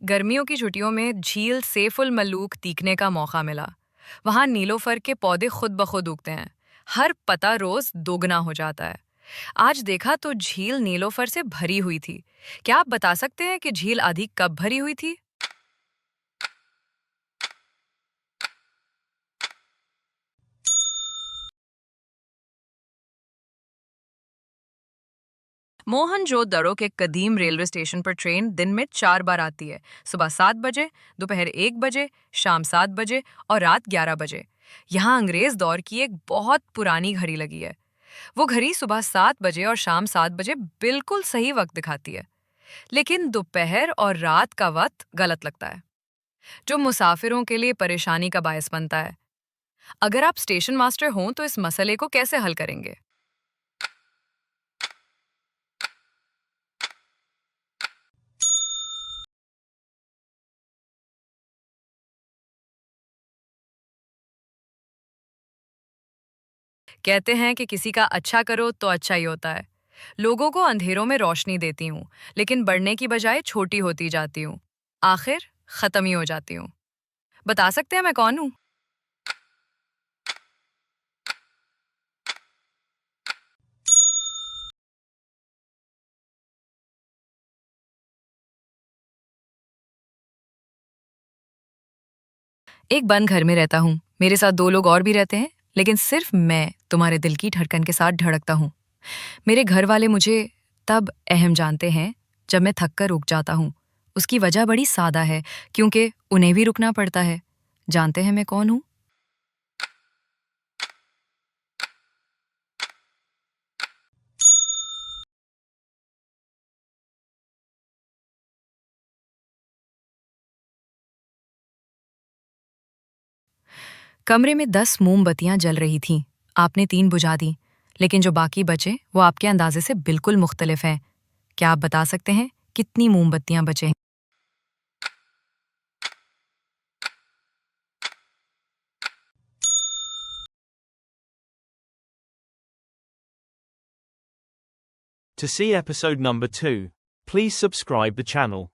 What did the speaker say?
गर्मियों की छुट्टियों में झील सैफुल मलूक देखने का मौका मिला। वहां नीलोफर के पौधे खुद ब खुद उगते हैं। हर पत्ता रोज दोगुना हो जाता है। आज देखा तो झील नीलोफर से भरी हुई थी। क्या आप बता सकते हैं कि झील आधी कब भरी हुई थी? मोहनजोदड़ो के कदीम रेलवे स्टेशन पर ट्रेन दिन में 4 बार आती है। सुबह 7 बजे, दोपहर 1 बजे, शाम 7 बजे और रात 11 बजे। यहाँ अंग्रेज दौर की एक बहुत पुरानी घड़ी लगी है। वो घड़ी सुबह 7 बजे और शाम 7 बजे बिल्कुल सही वक्त दिखाती है। लेकिन दोपहर और रात का वक्त गलत लगता है, जो मुसाफिरों के लिए परेशानी का बायस बनता है। अगर आप स्टेशन मास्टर हों तो इस मसले को कैसे हल करेंगे? कहते हैं कि किसी का अच्छा करो तो अच्छा ही होता है। लोगों को अंधेरों में रोशनी देती हूँ, लेकिन बढ़ने की बजाय छोटी होती जाती हूँ। आखिर खत्म ही हो जाती हूँ। बता सकते हैं मैं कौन हूँ? एक बंद घर में रहता हूँ। मेरे साथ 2 लोग और भी रहते हैं, लेकिन सिर्फ मैं तुम्हारे दिल की धड़कन के साथ धड़कता हूँ। मेरे घर वाले मुझे तब अहम जानते हैं जब मैं थक कर रुक जाता हूँ। उसकी वजह बड़ी सादा है, क्योंकि उन्हें भी रुकना पड़ता है। जानते हैं मैं कौन हूँ? कमरे में 10 मोमबत्तियां जल रही थीं। आपने 3 बुझा दी, लेकिन जो बाकी बचे वो आपके अंदाजे से बिल्कुल मुख्तलिफ हैं। क्या आप बता सकते हैं कितनी मोमबत्तियां बचे हैं? To see episode number 2, please subscribe the channel.